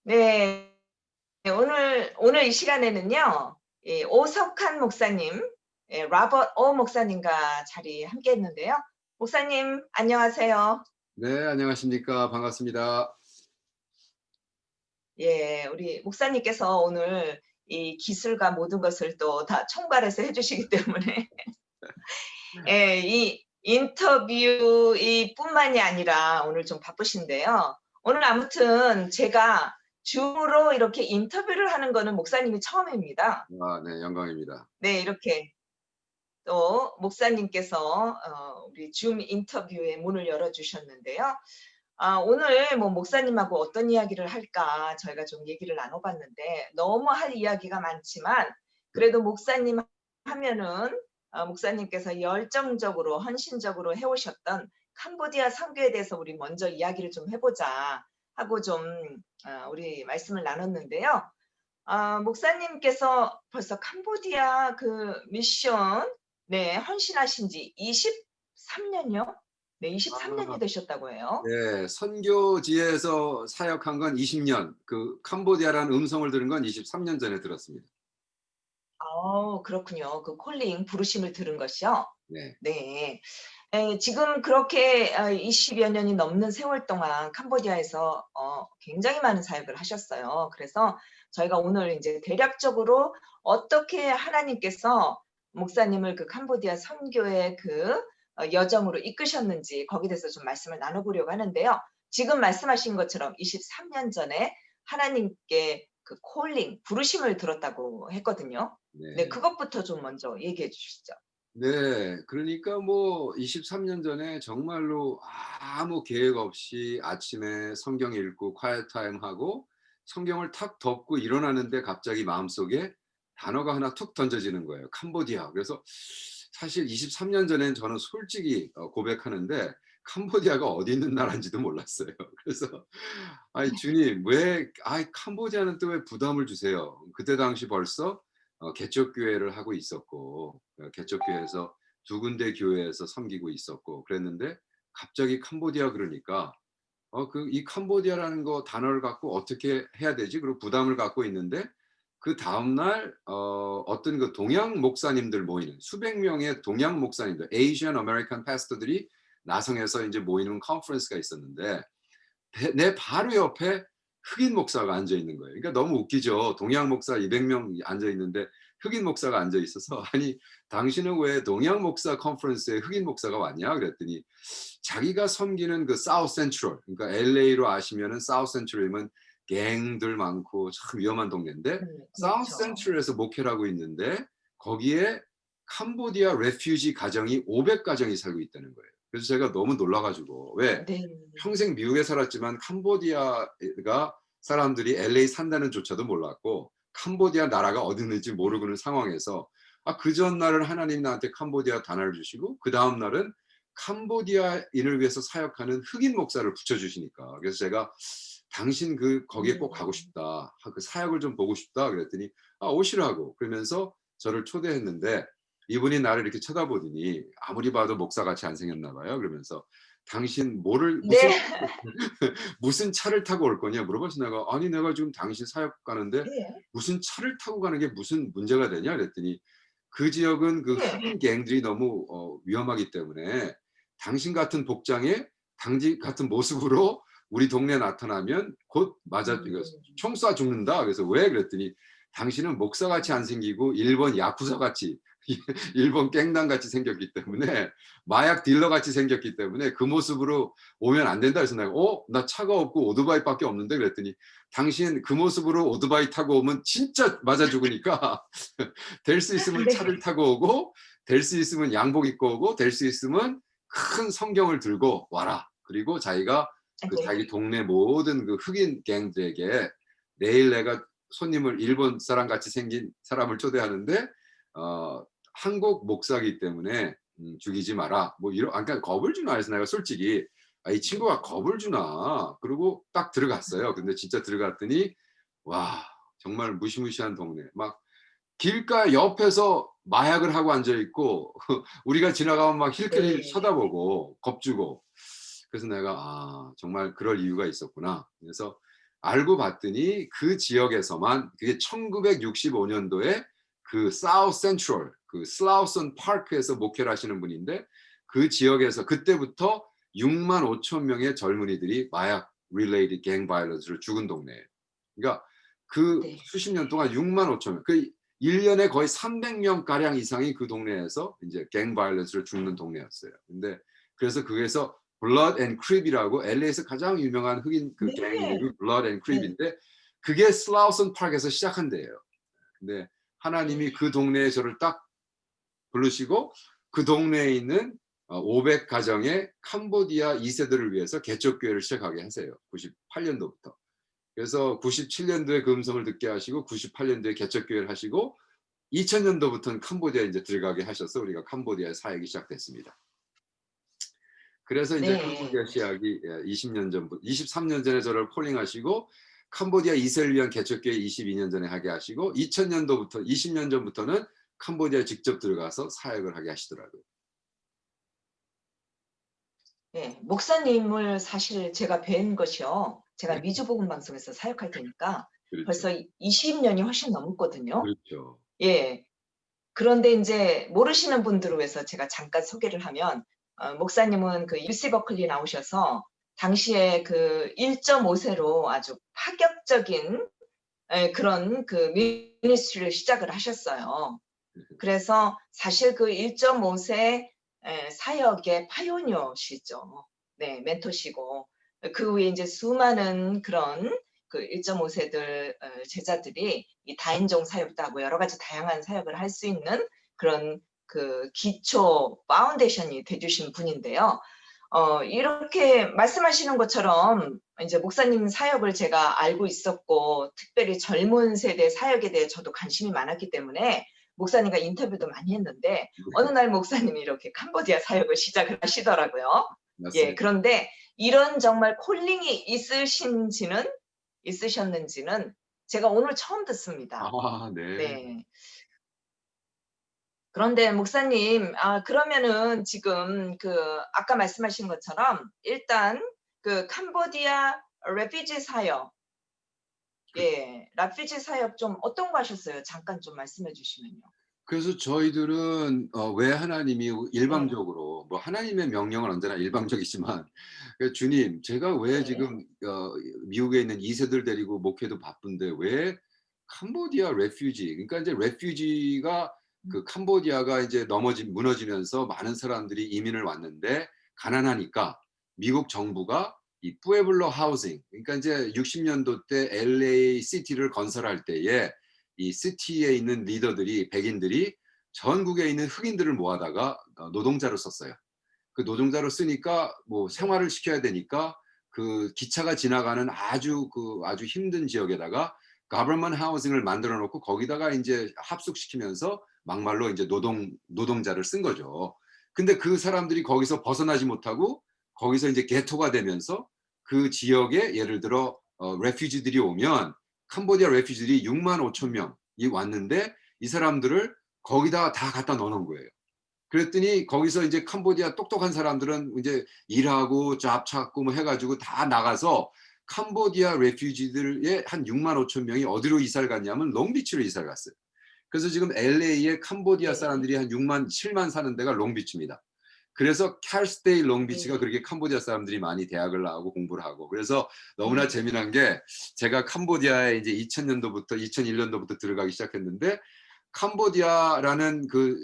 네. 오늘 이 시간에는요. 오석한 목사님, 로버트 목사님과 자리 함께 했는데요. 목사님 안녕하세요. 네, 안녕하십니까. 반갑습니다. 예. 우리 목사님께서 오늘 이 기술과 모든 것을 또 다 총괄해서 해 주시기 때문에 예 이 인터뷰 이 뿐만이 아니라 오늘 좀 바쁘신데요. 오늘 아무튼 제가 줌으로 이렇게 인터뷰를 하는 거는 목사님이 처음입니다. 아, 네, 영광입니다. 네. 이렇게 또 목사님께서 우리 줌 인터뷰의 문을 열어 주셨는데요. 오늘 뭐 목사님하고 어떤 이야기를 할까 저희가 좀 얘기를 나눠 봤는데 너무 할 이야기가 많지만 그래도 목사님 하면은 목사님께서 열정적으로 헌신적으로 해 오셨던 캄보디아 선교에 대해서 우리 먼저 이야기를 좀 해 보자 하고 좀 우리 말씀을 나눴는데요. 목사님께서 벌써 캄보디아 그 미션 네 헌신하신 지 23 년이요? 네 23 년이 아, 되셨다고 해요. 네, 선교지에서 사역한 건 20년, 그 캄보디아라는 음성을 들은 건 23년 전에 들었습니다. 그렇군요. 그 콜링 부르심을 들은 것이요? 네, 네. 지금 그렇게 20여 년이 넘는 세월 동안 캄보디아에서 굉장히 많은 사역을 하셨어요. 그래서 저희가 오늘 인제 대략적으로 어떻게 하나님께서 목사님을 그 캄보디아 선교의 그 여정으로 이끄셨는지 거기에 대해서 좀 말씀을 나눠 보려고 하는데요. 지금 말씀하신 것처럼 23년 전에 하나님께 그 콜링 부르심을 들었다고 했거든요. 네. 네. 그것부터 좀 먼저 얘기해 주시죠. 네, 그러니까 뭐 23년 전에 정말로 아무 계획 없이 아침에 성경 읽고 quiet time 하고 성경을 탁 덮고 일어나는데 갑자기 마음속에 단어가 하나 툭 던져지는 거예요. 캄보디아. 그래서 사실 23년 전엔 저는 솔직히 고백하는데 캄보디아가 어디 있는 나라인지도 몰랐어요. 그래서 아이 주님 왜 캄보디아는 또 왜 부담을 주세요. 그때 당시 벌써 개척교회를 하고 있었고 개척교회에서 두 군데 교회에서 섬기고 있었고 그랬는데 갑자기 캄보디아 그러니까 이 캄보디아라는 거 단어를 갖고 어떻게 해야 되지? 그리고 부담을 갖고 있는데 그다음 날 어떤 그 동양 목사님들 모이는 수백 명의 동양 목사님들 Asian American pastor들이 나성에서 인제 모이는 컨퍼런스가 있었는데 내 바로 옆에 흑인 목사가 앉아 있는 거예요. 그러니까 너무 웃기죠. 동양 목사 200명 앉아 있는데 흑인 목사가 앉아 있어서 "아니 당신은 왜 동양 목사 컨퍼런스에 흑인 목사가 왔냐?" 그랬더니 자기가 섬기는 그 사우스 센트럴 그러니까 LA로 아시면은 사우스 센트럴이면 갱들 많고 참 위험한 동네인데 사우스 그렇죠. 센트럴에서 목회를 하고 있는데 거기에 캄보디아 레퓨지 가정이 500 가정이 살고 있다는 거예요. 그래서 제가 너무 놀라 가지고 왜 네. 평생 미국에 살았지만 캄보디아가 사람들이 LA 산다는 조차도 몰랐고 캄보디아 나라가 어디 있는지 모르고 있는 상황에서 그 전날은 하나님이 나한테 캄보디아 단어를 주시고 그다음 날은 캄보디아인을 위해서 사역하는 흑인 목사를 붙여 주시니까 그래서 제가 "당신 거기에 꼭 가고 음. 싶다. 그 사역을 좀 보고 싶다." 그랬더니 오시라고 그러면서 저를 초대했는데 이분이 나를 이렇게 쳐다보더니 아무리 봐도 목사같이 안 생겼나 봐요. 그러면서 "당신 뭐를 무슨 네. 무슨 차를 타고 올 거냐?" 물어봐서 내가 "아니 내가 지금 당신 사역 가는데 예. 무슨 차를 타고 가는 게 무슨 문제가 되냐?" 그랬더니 "그 지역은 그 예. 흑인 갱들이 너무 위험하기 때문에 당신 같은 복장에 당신 같은 모습으로 우리 동네에 나타나면 곧 맞아 이거 음. 총 쏴 죽는다." 그래서 "왜?" 그랬더니 "당신은 목사같이 안 생기고 일본 야쿠자같이 일본 갱단같이 생겼기 때문에 마약 딜러같이 생겼기 때문에 그 모습으로 오면 안 된다." 해서 내가 나 차가 없고 오토바이밖에 없는데." 그랬더니 "당신 그 모습으로 오토바이 타고 오면 진짜 맞아 죽으니까 될 수 있으면 차를 네. 타고 오고 될 수 있으면 양복 입고 오고 될 수 있으면 큰 성경을 들고 와라." 그리고 자기가 자기 네. 동네 모든 그 흑인 갱들에게 "내일 내가 손님을 일본 사람같이 생긴 사람을 초대하는데 어 한국 목사기 때문에 죽이지 마라." 뭐 이런 그러니까 겁을 주나 해서 내가 솔직히 '이 친구가 겁을 주나.' 그러고 딱 들어갔어요. 근데 진짜 들어갔더니 와 정말 무시무시한 동네. 막 길가 옆에서 마약을 하고 앉아 있고 우리가 지나가면 막 힐끗힐끗 네. 쳐다보고 겁주고. 그래서 내가 '아 정말 그럴 이유가 있었구나.' 그래서 알고 봤더니 그 지역에서만 그게 1965년도에 그 사우스 센트럴 그 슬라우슨 파크에서 목회를 하시는 분인데 그 지역에서 그때부터 6만 5천 명의 젊은이들이 마약 related gang violence로 죽은 동네예요. 그러니까 그 네. 수십 년 동안 6만 5천 명, 그 1년에 거의 300명 가량 이상이 그 동네에서 이제 gang violence로 죽는 동네였어요. 근데 그래서 그게서 Blood and Crip이라고 LA에서 가장 유명한 흑인 그 갱 네. 이름이 Blood and 네. Crip인데 그게 슬라우슨 파크에서 시작한 데예요. 근데 하나님이 네. 그 동네에 저를 딱 부르시고 그 동네에 있는 500가정의 캄보디아 2세들을 위해서 개척교회를 시작하게 하세요. 98년도부터. 그래서 97년도에 그 음성을 듣게 하시고 98년도에 개척교회를 하시고 2000년도부터는 캄보디아에 이제 들어가게 하셔서 우리가 캄보디아의 사역이 시작됐습니다. 그래서 이제 네. 캄보디아 시작이 20년 전부터 23년 전에 저를 콜링하시고 캄보디아 2세를 위한 개척교회 22년 전에 하게 하시고 2000년도부터 20년 전부터는 캄보디아에 직접 들어가서 사역을 하게 하시더라고요. 네. 목사님을 사실 제가 뵌 것이요. 제가 네. 미주복음 방송에서 사역할 때니까 그렇죠. 벌써 20 년이 훨씬 넘었거든요. 그렇죠. 예. 그런데 인제 모르시는 분들을 위해서 제가 잠깐 소개를 하면 목사님은 그 UC 버클리 나오셔서 당시에 그 1.5 세로 아주 파격적인 예 그런 그 미니스트리를 시작을 하셨어요. 그래서 사실 그 1.5세 사역의 파이오니어시죠. 네 멘토시고 그 후에 인제 수많은 그런 그 1.5 세들 제자들이 이 다인종 사역도 하고 여러 가지 다양한 사역을 할 수 있는 그런 그 기초 파운데이션이 돼 주신 분인데요. 이렇게 말씀하시는 것처럼 인제 목사님 사역을 제가 알고 있었고 특별히 젊은 세대 사역에 대해 저도 관심이 많았기 때문에 목사님과 인터뷰도 많이 했는데 어느 날 목사님이 이렇게 캄보디아 사역을 시작을 하시더라고요. 예. 맞습니다. 그런데 이런 정말 콜링이 있으셨는지는 제가 오늘 처음 듣습니다. 아 네. 네. 그런데 목사님 그러면은 지금 그 아까 말씀하신 것처럼 일단 그 캄보디아 레피지 사역 예. 라피지 사역 좀 어떤 거 하셨어요? 잠깐 좀 말씀해 주시면요. 그래서 저희들은 왜 하나님이 네. 일방적으로 뭐 하나님의 명령은 언제나 일방적이지만 주님 제가 왜 네. 지금 미국에 있는 2세들 데리고 목회도 바쁜데 왜 캄보디아 레퓨지 그러니까 이제 레퓨지가 음 그 캄보디아가 이제 무너지면서 많은 사람들이 이민을 왔는데 가난하니까 미국 정부가 이 뿌에블로 하우징 그러니까 이제 60년도 때 LA 시티를 건설할 때에 이 시티에 있는 리더들이 백인들이 전국에 있는 흑인들을 모아다가 노동자로 썼어요. 그 노동자로 쓰니까 뭐 네. 생활을 시켜야 되니까 그 기차가 지나가는 아주 힘든 지역에다가 가버먼트 하우징을 만들어 놓고 거기다가 인제 합숙시키면서 막말로 인제 노동자를 쓴 거죠. 근데 그 사람들이 거기서 벗어나지 못하고 거기서 인제 게토가 되면서 그 지역에 예를 들어 레퓨지들이 오면 캄보디아 레퓨지들이 6만 5천 명이 왔는데 이 사람들을 거기다가 다 갖다 넣어 놓은 거예요. 그랬더니 거기서 이제 캄보디아 똑똑한 사람들은 이제 일하고 잡 찾고 뭐 해 가지고 다 나가서 캄보디아 레퓨지들의 한 6만 5천 명이 어디로 이사를 갔냐면 롱비치로 이사를 갔어요. 그래서 지금 LA에 캄보디아 네. 사람들이 한 6만 7만 사는 데가 롱비치입니다. 그래서 캘스테이 롱비치가 네. 그렇게 캄보디아 사람들이 많이 대학을 나오고 공부를 하고 그래서 너무나 네. 재미난 게 제가 캄보디아에 이제 2000년도부터 2001년도부터 들어가기 시작했는데 캄보디아라는 그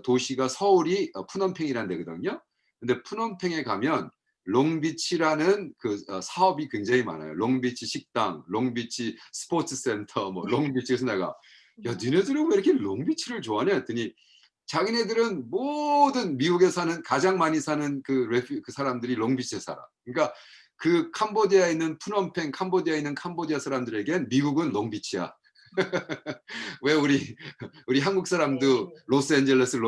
도시가 서울이 푸놈팽이라는 데거든요. 근데 푸놈팽에 가면 롱비치라는 그 사업이 굉장히 많아요. 롱비치 식당, 롱비치 스포츠 센터, 뭐 롱비치 그래서 내가 "야 니네들은 왜 이렇게 롱비치를 좋아하냐?" 했더니 자기네들은 모든 미국에 사는 가장 많이 사는 그 사람들이 롱비치에 살아. 그러니까 그 캄보디아에 있는 푸놈팽, 캄보디아에 있는 캄보디아 사람들에겐 미국은 롱비치야. 왜 우리 한국 사람도 네. 로스앤젤레스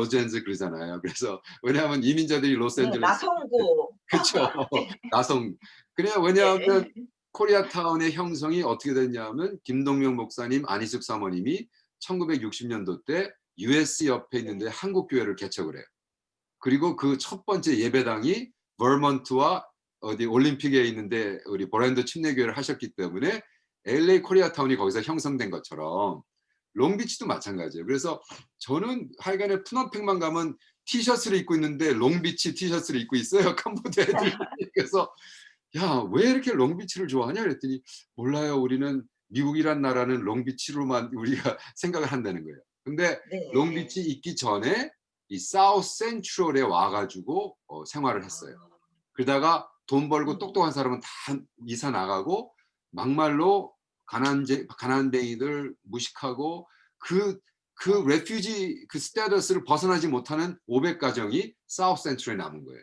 그러잖아요. 그래서 왜냐하면 이민자들이 네. 로스앤젤레스 나성구. 그쵸. 네. 나성 그냥 왜냐하면 예. 코리아타운의 형성이 어떻게 됐냐면 김동명 목사님, 안희숙 사모님이 1960년도 때 USC 옆에 있는 데 네. 한국 교회를 개척을 해요. 그리고 그 첫 번째 예배당이 버먼트와 어디 올림픽에 있는데 우리 버랜드 침례교회를 하셨기 때문에 LA 코리아타운이 거기서 형성된 것처럼 롱비치도 마찬가지예요. 그래서 저는 하여간에 푸놈펜만 가면 티셔츠를 입고 있는데 롱비치 티셔츠를 입고 있어요, 캄보디아 애들이. 그래서 "야 왜 이렇게 롱비치를 좋아하냐?" 그랬더니 "몰라요. 우리는 미국이란 나라는 롱비치로만 우리가 생각을 한다는 거예요." 근데 네. 롱비치 있기 전에 이 사우스 센트럴에 와 가지고 생활을 했어요. 아. 그러다가 돈 벌고 음. 똑똑한 사람은 다 이사 나가고 막말로 가난뱅이들 무식하고 그 어. 레퓨지 그 스테이터스를 벗어나지 못하는 500 가정이 사우스 센트럴에 남은 거예요.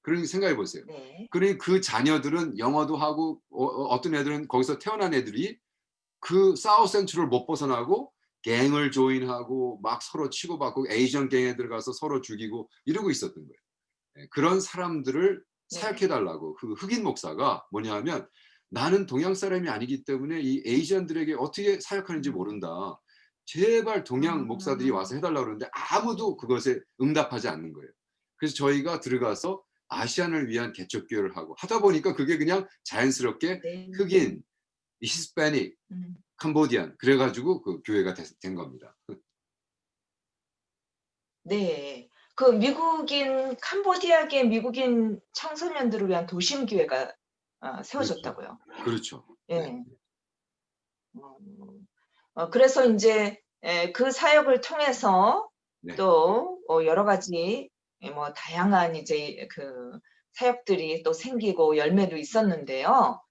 그러니 생각해 보세요. 네. 그러니 그 자녀들은 영어도 하고 어떤 애들은 거기서 태어난 애들이 그 사우스 센트럴을 못 벗어나고 갱을 조인하고 막 서로 치고받고 에이전 갱에 들어가서 서로 죽이고 이러고 있었던 거예요. 예, 그런 사람들을 사역해 네. 달라고 그 흑인 목사가 뭐냐 하면 "나는 동양 사람이 아니기 때문에 이 아시안들에게 어떻게 사역하는지 음. 모른다. 제발 동양 목사들이 아. 와서 해 달라고 그러는데 아무도 그것에 응답하지 않는 거예요. 그래서 저희가 들어가서 아시안을 위한 개척교회를 하고 하다 보니까 그게 그냥 자연스럽게 네. 흑인, 히스패닉, 음. 캄보디안 그래 가지고 그 교회가 된 겁니다. 네. 그 미국인 캄보디아계 미국인 청소년들을 위한 도심 교회가 그렇죠. 세워졌다고요. 그렇죠. 네. 예. 어. 그래서 인제 그 사역을 통해서 네. 또 여러 가지 뭐 다양한 이제 그 사역들이 또 생기고 열매도 있었는데요.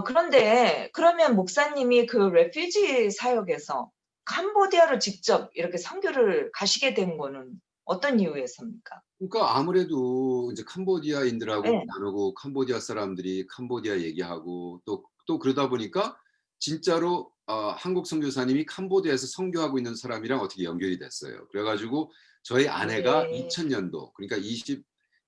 그런데 그러면 목사님이 그 레퓨지 사역에서 캄보디아를 직접 이렇게 선교를 가시게 된 거는 어떤 이유에서입니까? 그러니까 아무래도 이제 캄보디아인들하고 예. 나누고 캄보디아 사람들이 캄보디아 얘기하고 또 그러다 보니까 진짜로 한국 선교사님이 캄보디아에서 선교하고 있는 사람이랑 어떻게 연결이 됐어요. 그래 가지고 저희 아내가 네. 2000 년도 그러니까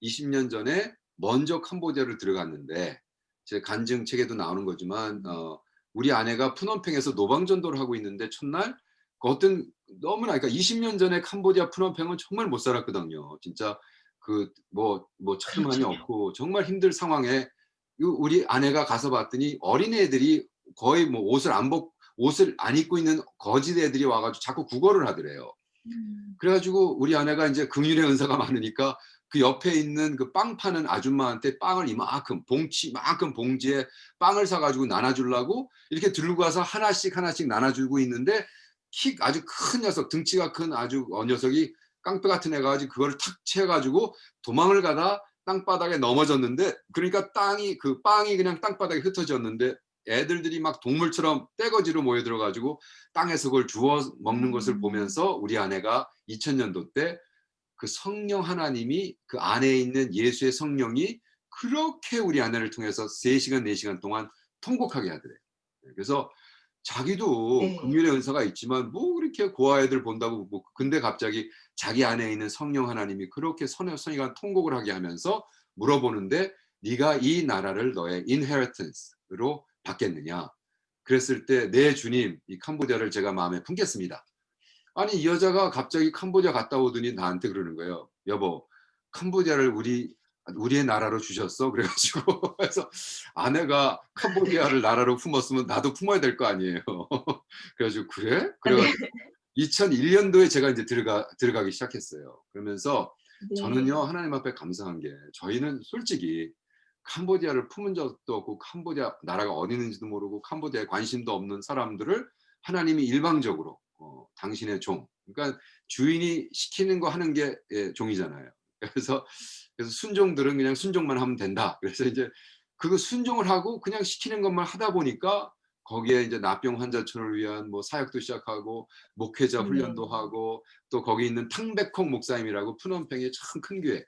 20년 전에 먼저 캄보디아를 들어갔는데 제 간증 책에도 나오는 거지만 음. 우리 아내가 프놈펜에서 노방전도를 하고 있는데 첫날 그 어떤 너무나 그러니까 20년 전에 캄보디아 프놈펜은 정말 못 살았거든요. 진짜 그 차도 많이 그렇군요. 없고 정말 힘들 상황에 우리 아내가 가서 봤더니 어린애들이 거의 뭐 옷을 안 입고 있는 거지 애들이 와 가지고 자꾸 구걸을 하더래요. 음. 그래 가지고 우리 아내가 인제 긍휼의 은사가 많으니까 그 옆에 있는 그 빵 파는 아줌마한테 빵을 이만큼 봉지만큼 봉지에 빵을 사 가지고 나눠 주려고 이렇게 들고 가서 하나씩 하나씩 나눠 주고 있는데 아주 큰 녀석 등치가 큰 아주 녀석이 깡패 같은 애가 가지고 그거를 탁 채 가지고 도망을 가다 땅바닥에 넘어졌는데 그러니까 그 빵이 그냥 땅바닥에 흩어졌는데 애들들이 막 동물처럼 떼거지로 모여들어 가지고 땅에서 그걸 주워 먹는 것을 음. 보면서 우리 아내가 2000 년도 때 그 성령 하나님이 그 안에 있는 예수의 성령이 그렇게 우리 아내를 통해서 3 시간 4 시간 동안 통곡하게 하더래요. 네, 그래서 자기도 네. 긍휼의 은사가 있지만 뭐 그렇게 고아 애들 본다고 뭐 근데 갑자기 자기 안에 있는 성령 하나님이 그렇게 선행간 통곡을 하게 하면서 물어보는데 "네가 이 나라를 너의 inheritance로 받겠느냐?" 그랬을 때 "네 주님. 이 캄보디아를 제가 마음에 품겠습니다." 아니 이 여자가 갑자기 캄보디아 갔다 오더니 나한테 그러는 거예요. "여보 캄보디아를 우리의 나라로 주셨어?" 그래 가지고 그래서 아내가 캄보디아를 나라로 품었으면 나도 품어야 될 거 아니에요. 그래 가지고 "그래?" 아 그래 네. 가지고 2001 년도에 제가 인제 들어가기 시작했어요. 그러면서 저는요 네. 하나님 앞에 감사한 게 저희는 솔직히 캄보디아를 품은 적도 없고 캄보디아 나라가 어디 있는지도 모르고 캄보디아에 관심도 없는 사람들을 하나님이 일방적으로 당신의 종 그러니까 주인이 시키는 거 하는 게 종이잖아요. 그래서 순종들은 그냥 순종만 하면 된다. 그래서 이제 그거 순종을 하고 그냥 시키는 것만 하다 보니까 거기에 이제 나병 환자촌을 위한 뭐 사역도 시작하고 목회자 네. 훈련도 하고 또 거기 있는 탕베콩 목사님이라고 푸놈펜의 참 큰 교회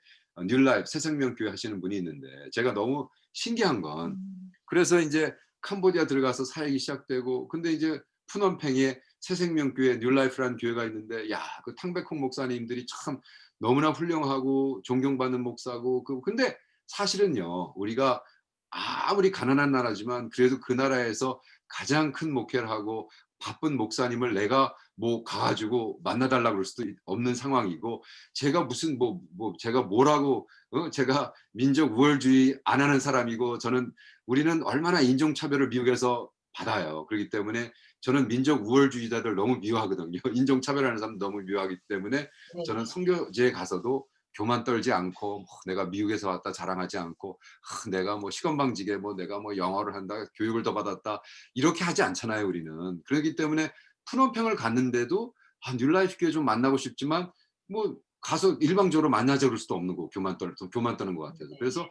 뉴라이프 새생명교회 하시는 분이 있는데 제가 너무 신기한 건 음. 그래서 인제 캄보디아 들어가서 사역이 시작되고 근데 이제 푸놈펜에 새생명교회 뉴라이프라는 교회가 있는데 야 그 탕베콩 목사님들이 참 너무나 훌륭하고 존경받는 목사고 근데 사실은요 우리가 아무리 가난한 나라지만 그래도 그 나라에서 가장 큰 목회를 하고 바쁜 목사님을 내가 뭐 가 가지고 만나 달라고 그럴 수도 없는 상황이고 제가 무슨 제가 뭐라고 제가 민족 우월주의 안 하는 사람이고 우리는 얼마나 인종차별을 미국에서 받아요. 그렇기 때문에 저는 민족 우월주의자들 너무 미워하거든요. 인종차별하는 사람 너무 미워하기 때문에 저는 네. 선교지에 가서도 교만 떨지 않고 뭐 내가 미국에서 왔다 자랑하지 않고 내가 뭐 시건방지게 뭐 내가 뭐 영어를 한다, 교육을 더 받았다 이렇게 하지 않잖아요, 우리는. 그렇기 때문에 푸놈팽을 갔는데도 뉴라이프 교회 좀 만나고 싶지만 뭐 가서 일방적으로 만나자 그럴 수도 없는 거고 교만 떠는 것 같아서. 그래서 네.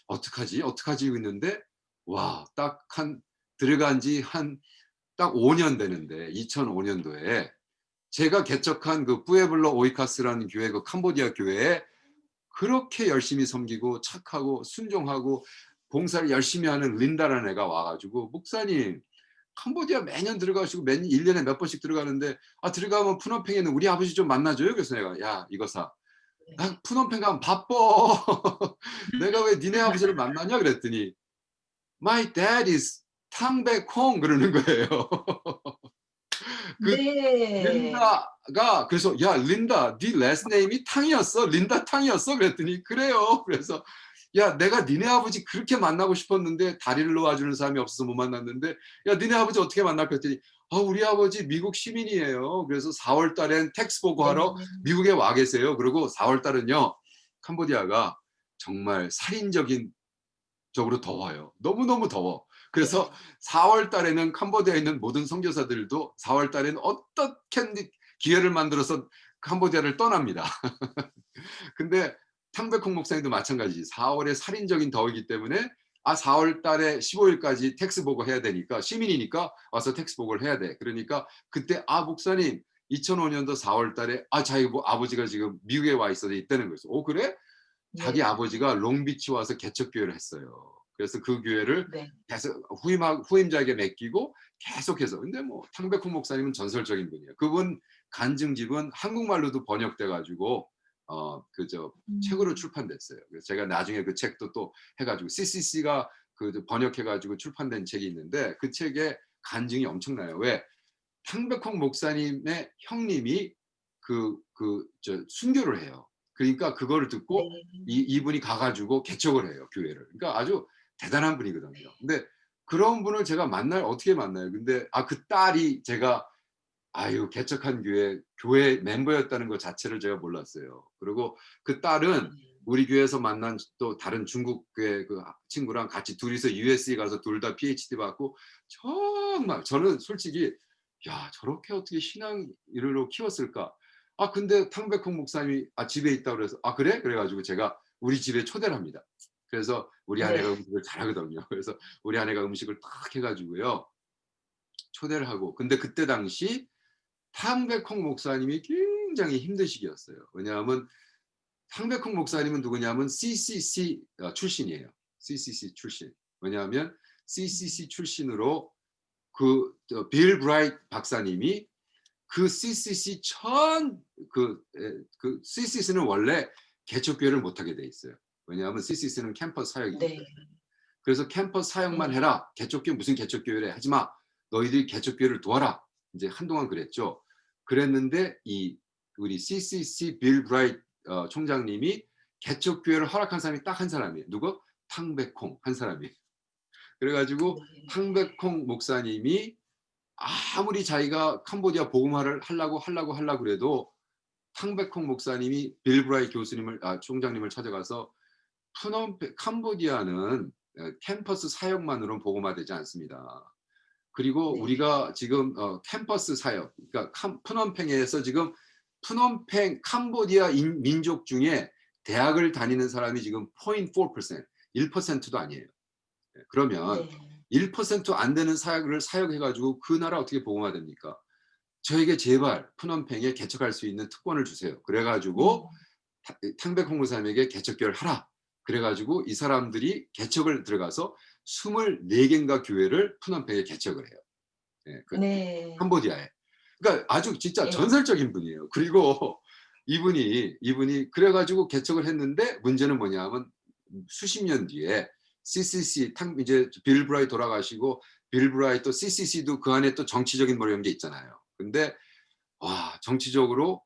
'어떡하지? 어떡하지?' 이러고 있는데 와 딱 한 들어간 지 한 딱 5년 되는데 2005 년도에 제가 개척한 그 뿌에블로 오이카스라는 교회 그 캄보디아 교회에 그렇게 열심히 섬기고 착하고 순종하고 봉사를 열심히 하는 린다라는 애가 와 가지고 "목사님 캄보디아 매년 들어가시고 몇 1 년에 몇 번씩 들어가는데 들어가면 푸놈팽에는 우리 아버지 좀 만나 줘요." 그래서 내가 "야 이거사 네. 나 푸놈팽 가면 바빠. 내가 왜 니네 아버지를 만나냐?" 그랬더니 "My dad is 탕백홍." 그러는 거예요. 그 네. 린다가 그래서 "야 린다 네 라스트 네임이 탕이었어? 린다 탕이었어?" 그랬더니 "그래요." 그래서 "야 내가 니네 아버지 그렇게 만나고 싶었는데 다리를 놓아 주는 사람이 없어서 못 만났는데 야 니네 아버지 어떻게 만날까?" 그랬더니 우리 아버지 미국 시민이에요. 그래서 4월 달엔 텍스 보고하러 네. 미국에 와 계세요. 그리고 4월 달은요 캄보디아가 정말 살인적인 적으로 더워요. 너무너무 더워. 그래서 네. 4월 달에는 캄보디아에 있는 모든 선교사들도 4월 달에는 어떻게든 기회를 만들어서 캄보디아를 떠납니다. 근데 탕백콩 목사님도 마찬가지. 4 월에 살인적인 더위이기 때문에 4월 달에 15 일까지 텍스 보고해야 되니까 시민이니까 와서 텍스 보고를 해야 돼. 그러니까 그때 목사님 2005 년도 4월 달에 자기 뭐 아버지가 지금 미국에 와 있어서 있다는 거였어. 그래?" 자기 네. 아버지가 롱비치 와서 개척교회를 했어요. 그래서 그 교회를 네. 계속 후임자에게 맡기고 계속해서 근데 뭐 탕백훈 목사님은 전설적인 분이에요. 그분 간증집은 한국말로도 번역돼 가지고 책으로 음. 출판됐어요. 그래서 제가 나중에 그 책도 또 해 가지고 CCC가 번역해 가지고 출판된 책이 있는데 그 책에 간증이 엄청나요. 왜? 탕백홍 목사님의 형님이 순교를 해요. 그러니까 그거를 듣고 네. 이분이 가 가지고 개척을 해요, 교회를. 그러니까 아주 대단한 분이거든요. 근데 그런 분을 제가 어떻게 만나요? 근데 그 딸이 제가 개척한 교회 멤버였다는 것 자체를 제가 몰랐어요. 그리고 그 딸은 네. 우리 교회에서 만난 또 다른 중국 교회 그 친구랑 같이 둘이서 USC 가서 둘 다 PhD 받고 정말 저는 솔직히 '야 저렇게 어떻게 신앙인으로 키웠을까?' 근데 탕백홍 목사님이 집에 있다고 그래서 그래?" 그래 가지고 제가 우리 집에 초대를 합니다. 그래서 우리 네. 아내가 음식을 잘하거든요. 그래서 우리 아내가 음식을 딱 해 가지고요. 초대를 하고 근데 그때 당시 탕백홍 목사님이 굉장히 힘든 시기였어요. 왜냐하면 탕백홍 목사님은 누구냐면 CCC 출신이에요. CCC 출신. 왜냐하면 CCC 출신으로 빌 브라이트 박사님이 그 CCC CCC는 원래 개척교회를 못 하게 돼 있어요. 왜냐하면 CCC는 캠퍼스 사역이기 네. 때문에. 그래서 "캠퍼스 사역만 네. 해라. 개척교회 무슨 개척교회래. 하지 마. 너희들이 개척교회를 도와라." 인제 한동안 그랬죠. 그랬는데 우리 CCC 빌 브라이트 총장님이 개척교회를 허락한 사람이 딱 한 사람이에요. 누구? 탕백홍 한 사람이에요. 그래 가지고 네. 탕백홍 목사님이 아무리 자기가 캄보디아 복음화를 하려고 그래도 탕백홍 목사님이 빌 브라이트 교수님을 총장님을 찾아가서 "푸놈페 캄보디아는 캠퍼스 사역만으로는 복음화되지 않습니다. 그리고 네. 우리가 지금 캠퍼스 사역 그러니까 푸놈팽에서 지금 푸놈팽 캄보디아 민족 중에 대학을 다니는 사람이 지금 0.4% 1%도 아니에요. 그러면 네. 1%안 되는 사역을 사역해 가지고 그 나라 어떻게 복음화됩니까? 저에게 제발 푸놈팽에 개척할 수 있는 특권을 주세요. 그래 가지고 음. 탕백홍 목사님에게 개척교회를 하라. 그래 가지고 이 사람들이 개척을 들어가서 24 개인가 교회를 푸놈팽에 개척을 해요. 네. 캄보디아에. 그러니까 아주 진짜 예. 전설적인 분이에요. 그리고 이분이 그래 가지고 개척을 했는데 문제는 뭐냐면 수십 년 뒤에 CCC 이제 빌 브라이 돌아가시고 빌 브라이 또 CCC도 그 안에 또 정치적인 뭐 이런 게 있잖아요. 근데 정치적으로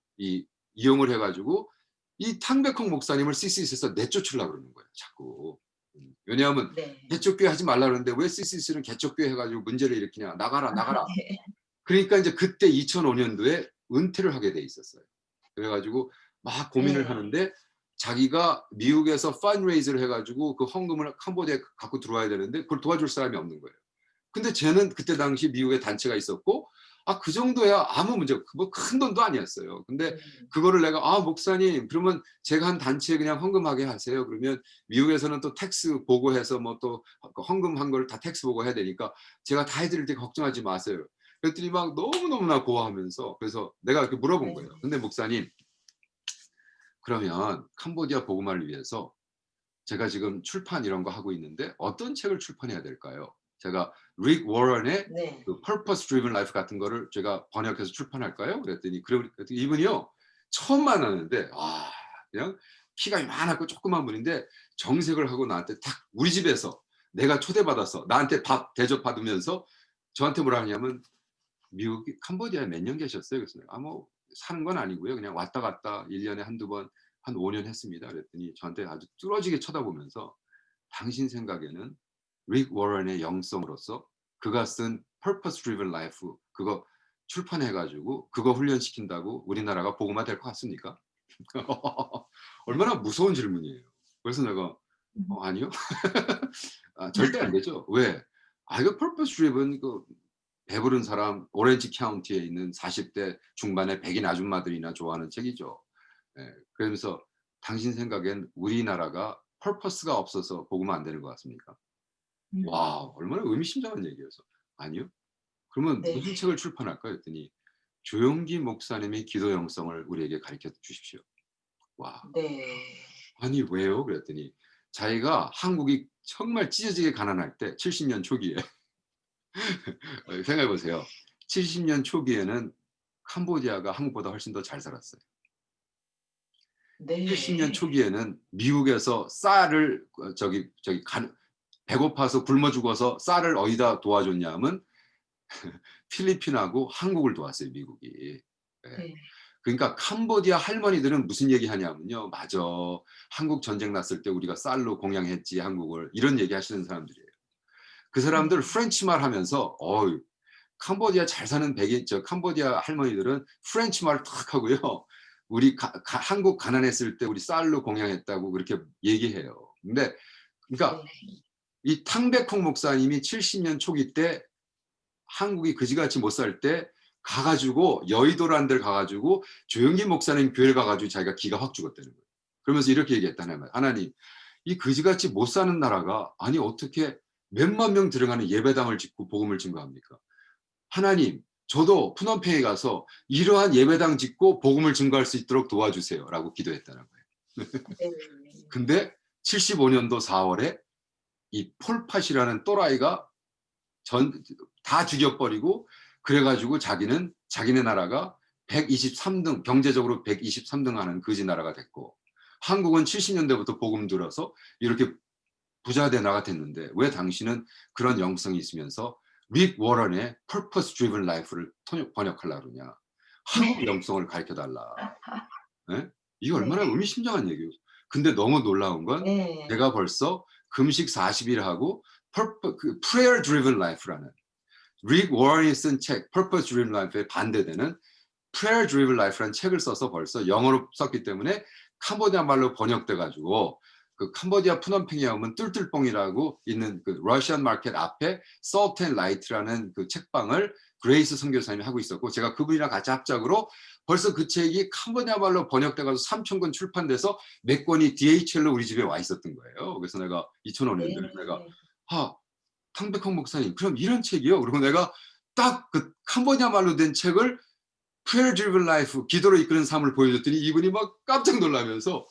이용을 해 가지고 이 탕백홍 목사님을 CCC에서 내쫓으려고 그러는 거예요 자꾸. 왜냐하면 네. 개척교회 하지 말라 그러는데 왜 CCC는 개척교회 해가지고 문제를 일으키냐. 나가라, 나가라. 네. 그러니까 이제 그때 2005년도에 은퇴를 하게 돼 있었어요. 그래가지고 막 고민을 네. 하는데 자기가 미국에서 펀레이즈를 해가지고 그 헌금을 캄보디아에 갖고 들어와야 되는데 그걸 도와줄 사람이 없는 거예요. 근데 쟤는 그때 당시 미국에 단체가 있었고 그 정도야 아무 문제 뭐 큰 돈도 아니었어요. 근데 음. 그거를 내가 목사님 그러면 제가 한 단체에 그냥 헌금하게 하세요. 그러면 미국에서는 또 텍스 보고해서 뭐 또 헌금한 걸 다 텍스 보고해야 되니까 제가 다 해드릴 때 걱정하지 마세요. 그랬더니 막 너무너무나 고마워하면서 그래서 내가 이렇게 물어본 네. 거예요. 근데 목사님 그러면 캄보디아 복음화를 위해서 제가 지금 출판 이런 거 하고 있는데 어떤 책을 출판해야 될까요? 제가 릭 워런의 네. 그 Purpose Driven Life 같은 거를 제가 번역해서 출판할까요? 그랬더니 그랬더니 이분이요. 처음 만났는데 그냥 키가 이만하고 조그만 분인데 정색을 하고 나한테 딱 우리 집에서 내가 초대받아서 나한테 밥 대접받으면서 저한테 뭐라 하냐면 미국 캄보디아에 몇 년 계셨어요? 그래서 내가 뭐 사는 건 아니고요. 그냥 왔다 갔다 1 년에 한두 번 한 5년 했습니다. 그랬더니 저한테 아주 뚫어지게 쳐다보면서 "당신 생각에는 릭 워런의 영성으로서 그가 쓴 Purpose Driven Life 그거 출판해 가지고 그거 훈련시킨다고 우리나라가 복음화 될 것 같습니까?" 얼마나 무서운 질문이에요. 그래서 내가 음. 아니요." 절대 안 되죠. 왜? 이거 Purpose Driven 배부른 사람 오렌지 카운티에 있는 40대 중반의 백인 아줌마들이나 좋아하는 책이죠. 예. 그러면서 "당신 생각엔 우리나라가 purpose가 없어서 복음화 안 되는 것 같습니까?" 와 음. 얼마나 의미심장한 얘기여서. "아니요." "그러면 네. 무슨 책을 출판할까요?" 했더니 "조용기 목사님의 기도 영성을 우리에게 가르쳐 주십시오." 와. 네. "아니 왜요?" 그랬더니 자기가 한국이 정말 찢어지게 가난할 때 70년 초기에 생각해 보세요. 70년 초기에는 캄보디아가 한국보다 훨씬 더 잘 살았어요. 70년 네. 초기에는 미국에서 쌀을 저기 배고파서 굶어 죽어서 쌀을 어디다 도와줬냐 하면 필리핀하고 한국을 도왔어요, 미국이. 예. 네. 그러니까 캄보디아 할머니들은 무슨 얘기하냐면요. "맞아. 한국 전쟁 났을 때 우리가 쌀로 공양했지 한국을." 이런 얘기하시는 사람들이에요. 그 사람들 네. 프렌치 말 하면서 캄보디아 잘 사는 백인 캄보디아 할머니들은 프렌치 말을 탁 하고요. 우리 한국 가난했을 때 우리 쌀로 공양했다고 그렇게 얘기해요. 근데 그러니까 네. 이 탕백홍 목사님이 70년 초기 때 한국이 그지같이 못 살 때 가 가지고 여의도라는 데를 가 가지고 조영기 목사님 교회를 가 가지고 자기가 기가 확 죽었다는 거예요. 그러면서 이렇게 얘기했다는 말이에요. "하나님 이 그지같이 못 사는 나라가 아니 어떻게 몇만 명 들어가는 예배당을 짓고 복음을 증거합니까? 하나님 저도 푸놈펜에 가서 이러한 예배당 짓고 복음을 증거할 수 있도록 도와주세요."라고 기도했다는 거예요. 네. 근데 75년도 4월에 이 폴팟이라는 또라이가 전 다 죽여버리고 그래 가지고 자기는 자기네 나라가 123등 경제적으로 123등 하는 거지 나라가 됐고 한국은 70년대부터 복음 들어서 이렇게 부자 돼 나가 됐는데 왜 당신은 그런 영성이 있으면서 릭 워런의 Purpose Driven Life를 번역하려고 그러냐. 한국 영성을 가르쳐 달라. 예? 이게 얼마나 네. 의미심장한 얘기예요. 근데 너무 놀라운 건 네. 내가 벌써 금식 40일 하고 Prayer Driven Life라는 릭 워런이 쓴 책 Purpose Driven Life에 반대되는 Prayer Driven Life라는 책을 써서 벌써 영어로 썼기 때문에 캄보디아 말로 번역돼 가지고 그 캄보디아 푸놈펜에 오면 뚫뚫뽕이라고 있는 그 러시안 마켓 앞에 Salt and Light라는 그 책방을 그레이스 선교사님이 하고 있었고 제가 그분이랑 같이 합작으로 벌써 그 책이 캄보디아 말로 번역돼 가지고 3,000권 출판돼서 몇 권이 DHL로 우리 집에 와 있었던 거예요. 그래서 내가 2005년도에 내가 네. 아 탕백홍 목사님 그럼 이런 책이요? 그리고 내가 딱 그 캄보디아 말로 된 책을 Prayer Driven Life 기도로 이끄는 삶을 보여줬더니 이분이 막 깜짝 놀라면서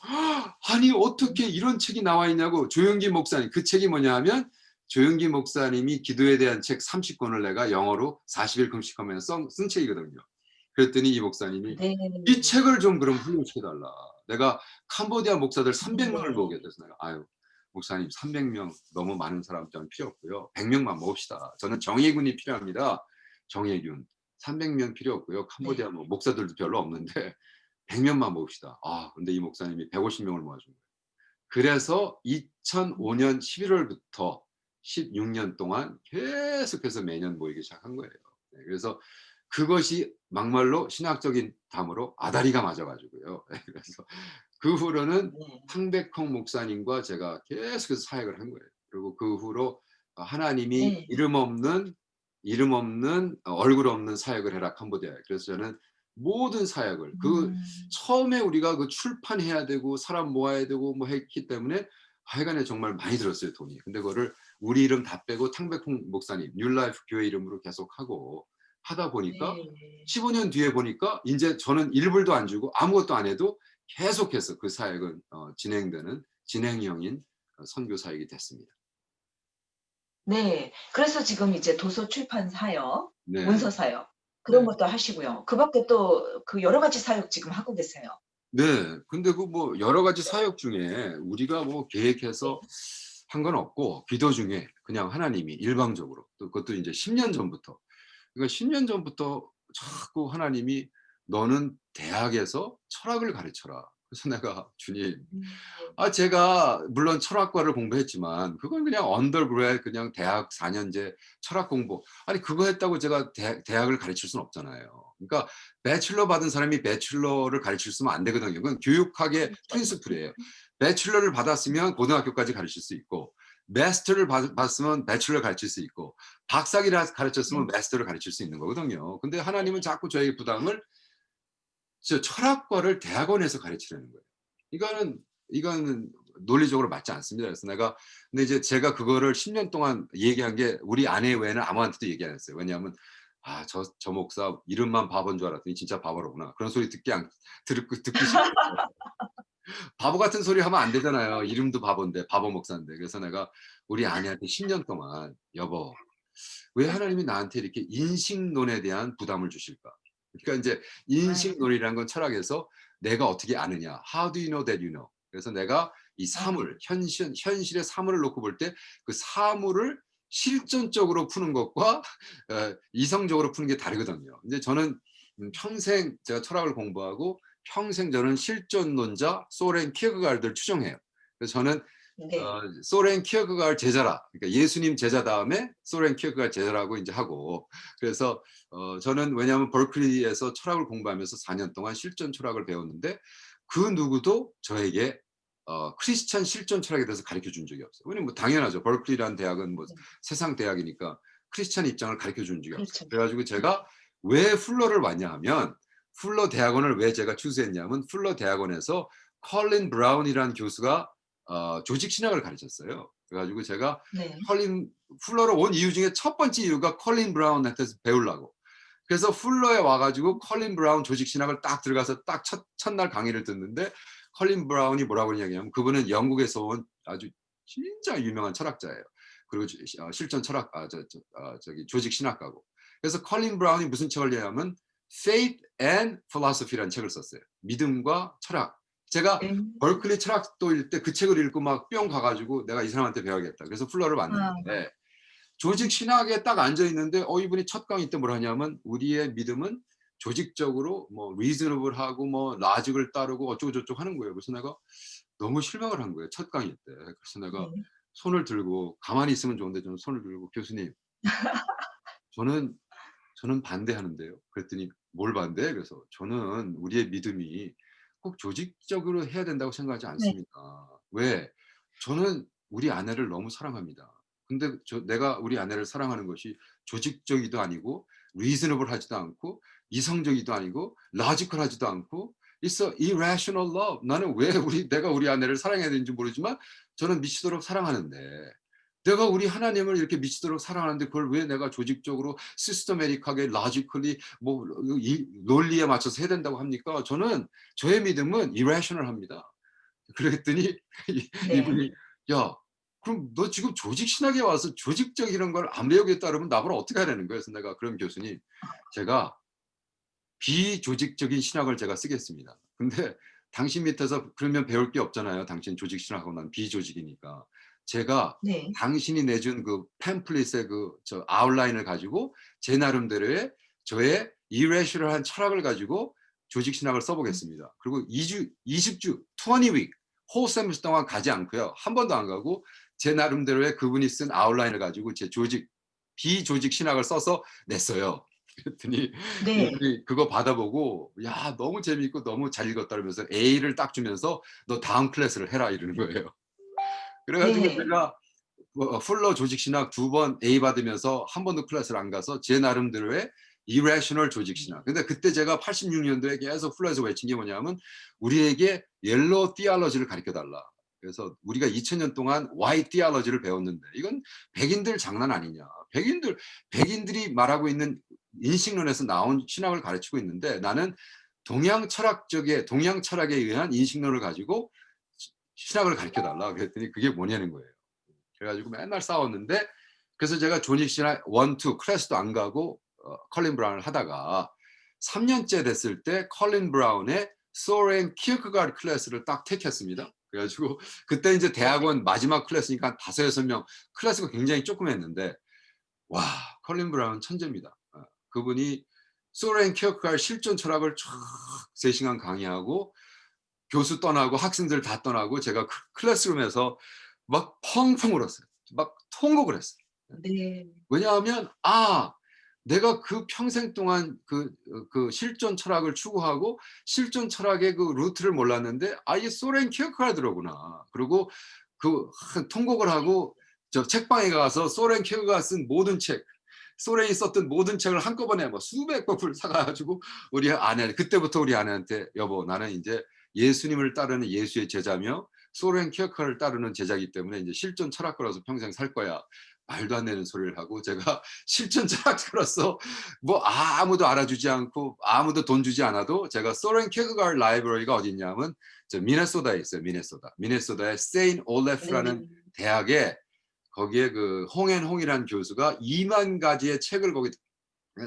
아니 어떻게 이런 책이 나와 있냐고 조영기 목사님 그 책이 뭐냐 하면 조영기 목사님이 기도에 대한 책 30권을 내가 영어로 40일 금식하면서 쓴 책이거든요. 그랬더니 이 목사님이 네. "이 책을 좀 그럼 훈련시켜 달라." 내가 캄보디아 목사들 300명을 네. 모으겠다 내가 "아유 목사님 300명 너무 많은 사람 좀 필요 없고요. 100명만 모읍시다. 저는 정예군이 필요합니다. 정예군. 300명 필요 없고요. 네. 캄보디아 뭐 목사들도 별로 없는데 100명만 모읍시다." 근데 이 목사님이 150명을 모아준 거예요. 그래서 2005년 11월부터 16년 동안 계속해서 매년 모이기 시작한 거예요. 네, 그래서 그것이 막말로 신학적인 담으로 아다리가 맞아 가지고요. 그래서 그 후로는 네. 탕백홍 목사님과 제가 계속해서 사역을 한 거예요. 그리고 그 후로 하나님이 네. 이름 없는 얼굴 없는 사역을 해라 캄보디아에. 그래서 저는 모든 사역을 음. 처음에 우리가 그 출판해야 되고 사람 모아야 되고 뭐 했기 때문에 하여간에 정말 많이 들었어요, 돈이. 근데 그거를 우리 이름 다 빼고 탕백홍 목사님 뉴라이프 교회 이름으로 계속하고 하다 보니까 네. 15년 뒤에 보니까 인제 저는 1 불도 안 주고 아무것도 안 해도 계속해서 그 사역은 진행되는 진행형인 선교 사역이 됐습니다. 네. 그래서 지금 이제 도서 출판 사역, 네. 문서 사역 그런 네. 것도 하시고요. 그 밖에 또 그 여러 가지 사역 지금 하고 계세요. 네. 근데 그 뭐 여러 가지 사역 중에 우리가 뭐 네. 계획해서 한 건 없고 기도 중에 그냥 하나님이 일방적으로 또 그것도 인제 10년 전부터 그러니까 10년 전부터 자꾸 하나님이 "너는 대학에서 철학을 가르쳐라." 그래서 내가 "주님." 음. 제가 물론 철학과를 공부했지만 그건 그냥 언더그레드 그냥 대학 4 년제 철학 공부 아니 그거 했다고 제가 대학을 가르칠 수는 없잖아요. 그러니까 배첼러 받은 사람이 배첼러를 가르칠 수는 안 되거든요. 그건 교육학의 그렇죠. 프린시플이에요. 배첼러를 받았으면 고등학교까지 가르칠 수 있고 마스터를 받았으면 배첼러 가르칠 수 있고 박사기를 네. 가르쳤으면 마스터를 가르칠 수 있는 거거든요. 근데 네. 하나님은 자꾸 저에게 부담을 철학과를 대학원에서 가르치라는 거예요. 이거는 논리적으로 맞지 않습니다. 그래서 내가 근데 이제 제가 그거를 10년 동안 얘기한 게 우리 아내 외에는 아무한테도 얘기 안 했어요. 왜냐하면 '아 저 목사 이름만 바보인 줄 알았더니 진짜 바보로구나.' 그런 소리 듣기 싫어서 바보 같은 소리 하면 안 되잖아요. 이름도 바본데 바보 목사인데. 그래서 내가 우리 아내한테 10년 동안 "여보 왜 하나님이 나한테 이렇게 인식론에 대한 부담을 주실까?" 그러니까 인제 아. 인식론이라는 건 철학에서 내가 어떻게 아느냐. How do you know that you know? 그래서 내가 이 아. 사물, 현실의 사물을 놓고 볼 때 그 사물을 실존적으로 푸는 것과 이성적으로 푸는 게 다르거든요. 근데 저는 평생 제가 철학을 공부하고 평생 저는 실존론자 소렌 키어케가르를 추종해요. 그래서 저는 네. 소렌 키어크가르 제자라. 그러니까 예수님 제자 다음에 소렌 키어크가르 제자라고 인제 하고 그래서 저는 왜냐하면 버클리에서 철학을 공부하면서 4년 동안 실존 철학을 배웠는데 그 누구도 저에게 크리스찬 실존 철학에 대해서 가르쳐 준 적이 없어요. 왜냐면 뭐 당연하죠. 버클리라는 대학은 뭐 네. 세상 대학이니까 크리스찬 입장을 가르쳐 준 적이 없어요. 그렇죠. 그래 가지고 제가 왜 풀러를 왔냐 하면 풀러 대학원을 왜 제가 추수했냐면 풀러 대학원에서 컬린 브라운이라는 교수가 조직 신학을 가르쳤어요. 그래 가지고 제가 네. 컬린 풀러로 온 이유 중에 첫 번째 이유가 컬린 브라운한테서 배우려고. 그래서 풀러에 와 가지고 컬린 브라운 조직 신학을 딱 들어가서 딱 첫날 강의를 듣는데 컬린 브라운이 뭐라고 이야기하냐면 그분은 영국에서 온 아주 진짜 유명한 철학자예요. 그리고 실전 철학 저기 조직 신학가고. 그래서 컬린 브라운이 무슨 책을 내냐면 Faith and Philosophy라는 책을 썼어요. 믿음과 철학. 제가 네. 벌클리 철학도일 때 그 책을 읽고 막 뿅 가 가지고 '내가 이 사람한테 배워야겠다.' 그래서 풀러를 아. 왔는데 조직 신학에 딱 앉아 있는데 이분이 첫 강의 때 뭐라 하냐면 "우리의 믿음은 조직적으로 뭐 reasonable하고 뭐 logic을 따르고 어쩌고 저쩌고 하는 거예요." 그래서 내가 너무 실망을 한 거예요, 첫 강의 때. 그래서 내가 네. 손을 들고 가만히 있으면 좋은데 저는 손을 들고 "교수님 저는 반대하는데요." 그랬더니 "뭘 반대해?" 그래서 "저는 우리의 믿음이 꼭 조직적으로 해야 된다고 생각하지 네. 않습니다. 왜? 저는 우리 아내를 너무 사랑합니다. 근데 내가 우리 아내를 사랑하는 것이 조직적이도 아니고 reasonable하지도 않고 이성적이도 아니고 logical하지도 않고 it's a irrational love. 나는 왜 내가 우리 아내를 사랑해야 되는지 모르지만 저는 미치도록 사랑하는데 내가 우리 하나님을 이렇게 미치도록 사랑하는데 그걸 왜 내가 조직적으로 시스테매틱하게 logically 뭐 이 논리에 맞춰서 해야 된다고 합니까? 저는 저의 믿음은 irrational합니다. 그랬더니 네. 이분이 "야 그럼 너 지금 조직 신학에 와서 조직적이는 걸 안 배우겠다 그러면 나보고 어떻게 하라는 거야?" 그래서 내가 "그럼 교수님 제가 비조직적인 신학을 제가 쓰겠습니다. 근데 당신 밑에서 그러면 배울 게 없잖아요. 당신 조직 신학하고 난 비조직이니까. 제가 네. 당신이 내준 그 팸플릿의 아웃라인을 가지고 제 나름대로의 저의 irrational한 철학을 가지고 조직 신학을 써 음. 보겠습니다. 그리고 20주 20 week 홀 세미스터 동안 가지 않고요. 한 번도 안 가고 제 나름대로의 그분이 쓴 아웃라인을 가지고 제 비조직 신학을 써서 냈어요. 그랬더니 네. 이분이 그거 받아보고 "야 너무 재미있고 너무 잘 읽었다." 그러면서 A를 딱 주면서 "너 다음 클래스를 해라." 이러는 거예요. 그래 가지고 네. 제가 풀러 조직 신학 2번 A 받으면서 한 번도 클래스를 안 가서 제 나름대로의 irrational 조직 신학. 근데 그때 제가 86년도에 계속 풀러에서 외친 게 뭐냐면 "우리에게 옐로우 티올로지를 가르쳐 달라." 그래서 우리가 2000년 동안 화이트 티올로지를 배웠는데 이건 백인들 장난 아니냐. 백인들이 말하고 있는 인식론에서 나온 신학을 가르치고 있는데 나는 동양 철학에 의한 인식론을 가지고 신학을 가르쳐 달라. 그랬더니 그게 뭐냐는 거예요. 그래 가지고 맨날 싸웠는데 그래서 제가 존윅 신학 1, 2 클래스도 안 가고 컬린 브라운을 하다가 3 년째 됐을 때 컬린 브라운의 소렌 키어크가르 클래스를 딱 택했습니다. 그래 가지고 그때 인제 네. 대학원 마지막 클래스니까 한 5-6 명 클래스가 굉장히 조그맸는데 와 컬린 브라운 천재입니다. 그분이 소렌 키어크가르 실존 철학을 쫙 3 시간 강의하고 교수 떠나고 학생들 다 떠나고 제가 클래스룸에서 막 펑펑 울었어요. 막 통곡을 했어요. 네. 왜냐하면 내가 그 평생 동안 그 실존 철학을 추구하고 실존 철학의 그 루트를 몰랐는데 이게 소렌 키어크가르더구나. 그리고 통곡을 하고 저 책방에 가서 소렌 키어크가르가 쓴 모든 책, 소련이 썼던 모든 책을 한꺼번에 뭐 수백 권을 사 가지고 그때부터 우리 아내한테 "여보 나는 인제 예수님을 따르는 예수의 제자며 소렌 키어크가르를 따르는 제자이기 때문에 인제 실존 철학가로서 평생 살 거야." 말도 안 되는 소리를 하고 제가 실존 철학자로서 뭐 아무도 알아주지 않고 아무도 돈 주지 않아도 제가 소렌 키어크가르 라이브러리가 어디 있냐면 저 미네소다에 있어요. 미네소다의 세인트 올레프라는 네. 대학에 거기에 그 홍앤홍이라는 교수가 2만 가지의 책을 거기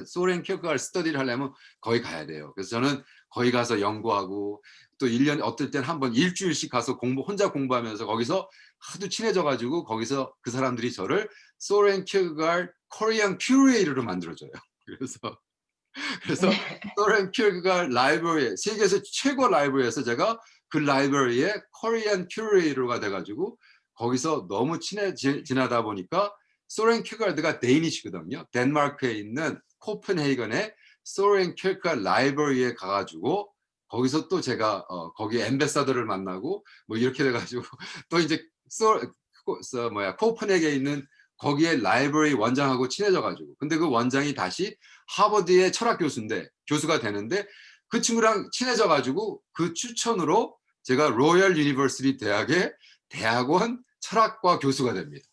소렌 키어크가르 스터디를 하려면 거기 가야 돼요. 그래서 저는 거기 가서 연구하고 또 1 년에 어떨 때는 한 번 일 주일씩 가서 혼자 공부하면서 거기서 하도 친해져 가지고 거기서 그 사람들이 저를 소렌 키어크가르 코리안 큐레이터로 만들어 줘요. 그래서 네. 그래서 소렌 키어크가르 라이브러리 세계에서 최고 라이브러리에서 제가 그 라이브러리의 코리안 큐레이터가 돼 가지고 거기서 너무 지내다 보니까 소렌 키어크가르가 데니시거든요. 덴마크에 있는 코펜헤이건의 소렌 키어크가르 라이브러리에 가 가지고 거기서 또 제가 거기 앰베서더를 만나고 뭐 이렇게 돼 가지고 또 인제 소 코 서 뭐야 코펜헤이건에 있는 거기에 라이브러리 원장하고 친해져 가지고 근데 그 원장이 다시 하버드의 철학 교수가 되는데 그 친구랑 친해져 가지고 그 추천으로 제가 로열 유니버시티 대학의 대학원 철학과 교수가 됩니다.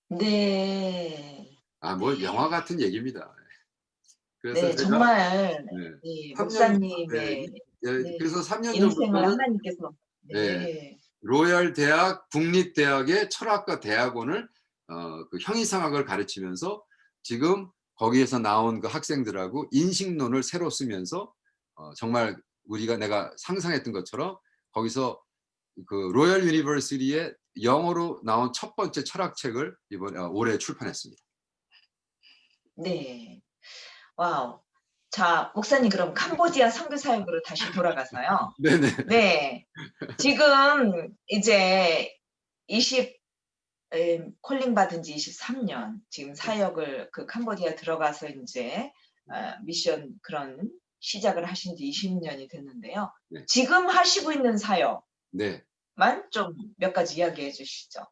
네. 뭐 영화 네. 같은 얘기입니다. 그래서 네. 제가 정말 네. 이 3년 네. 목사님의 그래서 네 3년 인생을 전부터는 하나님께서 네. 네. 로열 대학 국립대학의 철학과 대학원을 그 형이상학을 가르치면서 지금 거기에서 나온 그 학생들하고 인식론을 새로 쓰면서 정말 내가 상상했던 것처럼 거기서 그 로열 유니버시티의 영어로 나온 첫 번째 철학책을 올해 출판했습니다. 네. 와우. 자, 목사님 그럼 캄보디아 선교 사역으로 다시 돌아가서요. 네네. 네. 지금 이제 20 콜링 받은 지 23년 지금 네. 사역을 그 캄보디아 들어가서 인제 미션 그런 시작을 하신 지 20 년이 됐는데요. 네. 지금 하시고 있는 사역만 네. 좀 몇 가지 이야기해 주시죠.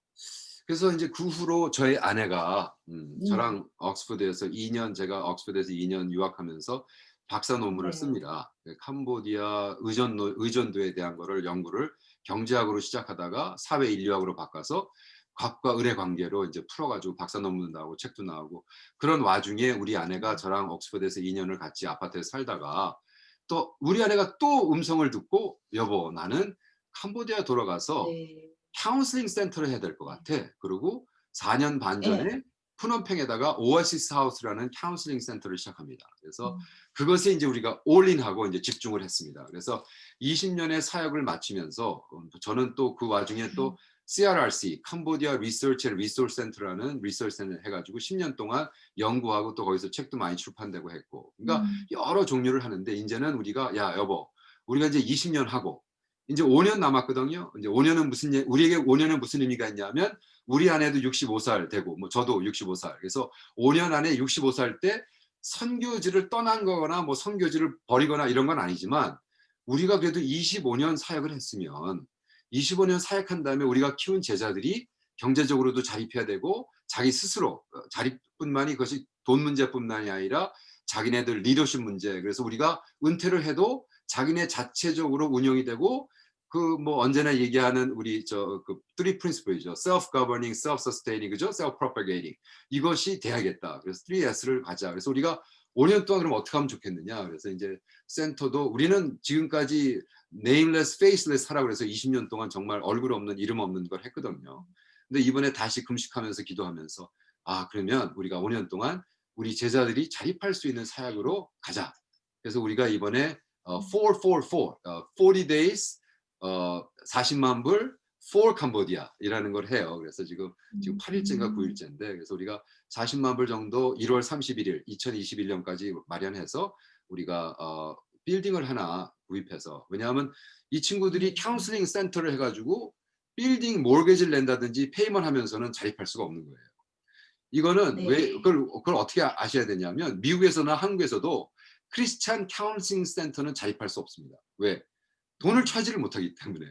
그래서 인제 그 후로 저희 아내가 음. 저랑 제가 옥스퍼드에서 2년 유학하면서 박사 논문을 네. 씁니다. 캄보디아 의존도에 대한 거를 연구를 경제학으로 시작하다가 사회 인류학으로 바꿔서 과학과 을의 관계로 인제 풀어 가지고 박사 논문도 나오고 책도 나오고 그런 와중에 우리 아내가 음. 저랑 옥스퍼드에서 2 년을 같이 아파트에서 살다가 또 우리 아내가 또 음성을 듣고 "여보 나는 캄보디아 돌아가서 네. 카운슬링 센터를 해야 될 것 네. 같아." 그러고 4년 반 예. 전에 푸놈팽에다가 오아시스 하우스라는 카운슬링 센터를 시작합니다. 그래서 음. 그것에 인제 우리가 올인하고 인제 집중을 했습니다. 그래서 20 년의 사역을 마치면서 저는 또 그 와중에 또 음. CRRC 캄보디아 리서치 앤 리소스 센터라는 리서치 센터를 해 가지고 10년 동안 연구하고 또 거기서 책도 많이 출판되고 했고 그러니까 음. 여러 종류를 하는데 인제는 우리가 "야 여보 우리가 인제 20년 하고 이제 5년 남았거든요. 이제 5년은 우리에게 5년은 무슨 의미가 있냐면 우리 아내도 65살 되고 뭐 저도 65살. 그래서 5년 안에 65살 때 선교지를 떠난 거거나 뭐 선교지를 버리거나 이런 건 아니지만 우리가 그래도 25년 사역을 했으면 25년 사역한 다음에 우리가 키운 제자들이 경제적으로도 자립해야 되고 자기 스스로 자립뿐만이 그것이 돈 문제뿐만이 아니라 자기네들 리더십 문제. 그래서 우리가 은퇴를 해도 자기네 자체적으로 운영이 되고 그 뭐 언제나 얘기하는 우리 그 three principle이죠. self governing, self sustaining, 그죠? self propagating. 이것이 돼야겠다. 그래서 3S를 가자. 그래서 우리가 5년 동안 그럼 어떻게 하면 좋겠느냐. 그래서 이제 센터도 우리는 지금까지 nameless, faceless 하라고 그래서 20년 동안 정말 얼굴 없는 이름 없는 걸 했거든요. 근데 이번에 다시 금식하면서 기도하면서 아 그러면 우리가 5년 동안 우리 제자들이 자립할 수 있는 사역으로 가자. 그래서 우리가 이번에 40 days 40만 불 for Cambodia 이라는 걸 해요. 그래서 지금 8일째인가 9일째인데 그래서 우리가 40만 불 정도 1월 31일 2021년까지 마련해서 우리가 빌딩을 하나 구입해서 왜냐하면 이 친구들이 카운슬링 센터를 해가지고 빌딩 모르게지를 낸다든지 페이먼 하면서는 자립할 수가 없는 거예요. 이거는 왜 네. 그걸 어떻게 아셔야 되냐면 미국에서나 한국에서도 크리스찬 카운슬링 센터는 자립할 수 없습니다. 왜? 돈을 차지를 못하기 때문에.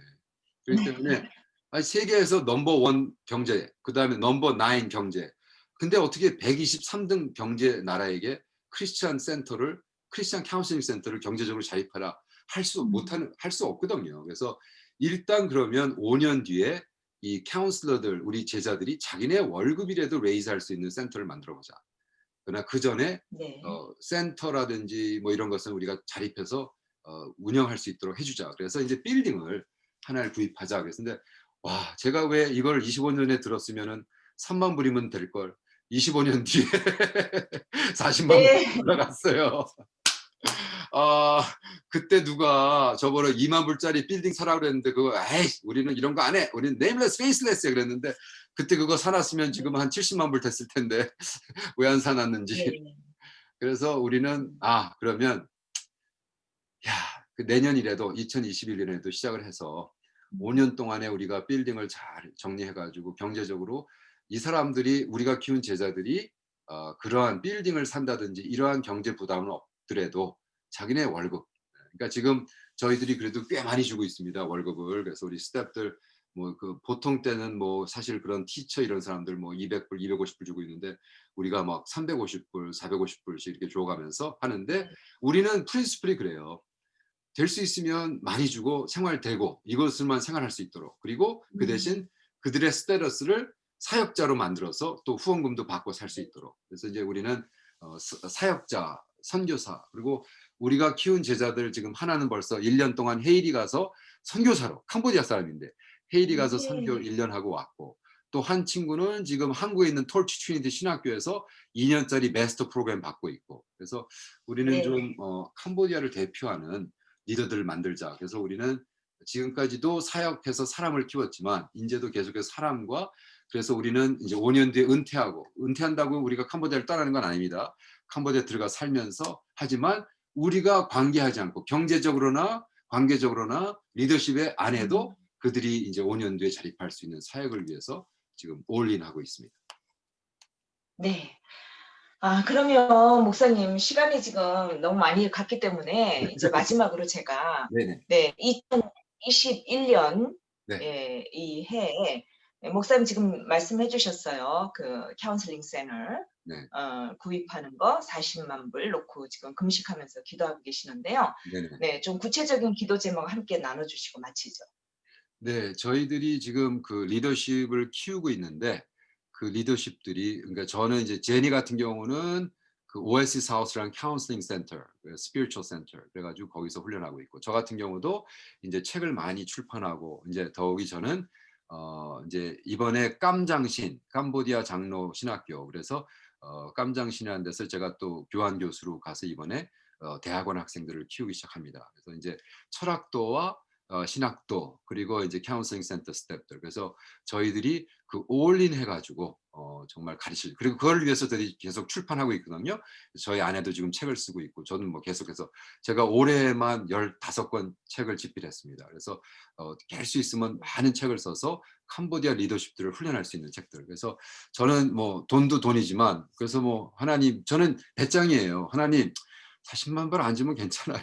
그렇기 때문에 세계에서 넘버 원 경제, 그다음에 넘버 나인 경제. 근데 어떻게 123등 경제 나라에게 크리스찬 카운슬링 센터를 경제적으로 자립하라 할 수 없거든요. 그래서 일단 그러면 5년 뒤에 이 카운슬러들 우리 제자들이 자기네 월급이라도 레이즈할 수 있는 센터를 만들어 보자. 그러나 그 전에 네. 센터라든지 뭐 이런 것은 우리가 자립해서 운영할 수 있도록 해주자. 그래서 이제 빌딩을 하나를 구입하자. 그랬는데 와 제가 왜 이걸 25년 전에 들었으면은 3만 불이면 될 걸 25년 뒤에 40만 불 네. 올라갔어요. 아 그때 누가 저번에 2만 불짜리 빌딩 사라고 그랬는데 그거 에이 우리는 이런 거 안 해. 우리는 네임레스 페이스레스야 그랬는데 그때 그거 사놨으면 지금 한 70만 불 됐을 텐데 왜 안 사놨는지. 네. 그래서 우리는 그러면 야, 그 내년이라도 2021년에도 시작을 해서 5년 동안에 우리가 빌딩을 잘 정리해 가지고 경제적으로 이 사람들이 우리가 키운 제자들이 그러한 빌딩을 산다든지 이러한 경제 부담은 없더라도 자기네 월급 그러니까 지금 저희들이 그래도 꽤 많이 주고 있습니다. 월급을. 그래서 우리 스태프들 뭐 그 보통 때는 뭐 사실 그런 티처 이런 사람들 뭐 200불, 250불 주고 있는데 우리가 막 350불, 450불씩 이렇게 줘 가면서 하는데 우리는 프린시플이 그래요. 될 수 있으면 많이 주고 생활되고 이것을만 생활할 수 있도록 그리고 그 대신 그들의 스테러스를 사역자로 만들어서 또 후원금도 받고 살 수 있도록 그래서 이제 우리는 사역자, 선교사 그리고 우리가 키운 제자들 지금 하나는 벌써 1년 동안 헤이리 가서 선교사로 캄보디아 사람인데 헤이리 가서 선교 네. 1년 하고 왔고 또 한 친구는 지금 한국에 있는 톨치 트리니티 신학교에서 2년짜리 마스터 프로그램 받고 있고 그래서 우리는 좀 네. 캄보디아를 대표하는 리더들을 만들자. 그래서 우리는 지금까지도 사역해서 사람을 키웠지만 이제도 계속해서 사람과 그래서 우리는 이제 5년 뒤에 은퇴한다고 우리가 캄보디아를 떠나는 건 아닙니다. 캄보디아 들어가 살면서 하지만 우리가 관계하지 않고 경제적으로나 관계적으로나 리더십에 안 해도 그들이 이제 5년 뒤에 자립할 수 있는 사역을 위해서 지금 올인하고 있습니다. 네. 그러면 목사님 시간이 지금 너무 많이 갔기 때문에 이제 마지막으로 제가 네네. 네 2021년 네. 이 해에 목사님 지금 말씀해 주셨어요. 그 카운슬링 센터 네. 구입하는 거 40만 불 놓고 지금 금식하면서 기도하고 계시는데요. 네네. 네 좀 구체적인 기도 제목 함께 나눠 주시고 마치죠. 네. 저희들이 지금 그 리더십을 키우고 있는데 그 리더십들이 그러니까 저는 이제 제니 같은 경우는 그 오에시스 하우스라는 카운슬링 센터, 그 스피리추얼 센터 그래 가지고 거기서 훈련하고 있고 저 같은 경우도 인제 책을 많이 출판하고 인제 더욱이 저는 인제 이번에 깜장신 캄보디아 장로 신학교 그래서 깜장신이라는 데서 제가 또 교환 교수로 가서 이번에 대학원 학생들을 키우기 시작합니다. 그래서 인제 철학도와 신학도 그리고 이제 카운슬링 센터 스태프들 그래서 저희들이 그 올인 해가지고 정말 가르칠 그리고 그걸 위해서 저희 계속 출판하고 있거든요. 저희 아내도 지금 책을 쓰고 있고 저는 뭐 계속해서 제가 올해만 15권 책을 집필했습니다. 그래서 될 수 있으면 많은 책을 써서 캄보디아 리더십들을 훈련할 수 있는 책들. 그래서 저는 뭐 돈도 돈이지만 그래서 뭐 하나님 저는 배짱이에요. 하나님 40만 불 안 주면 괜찮아요.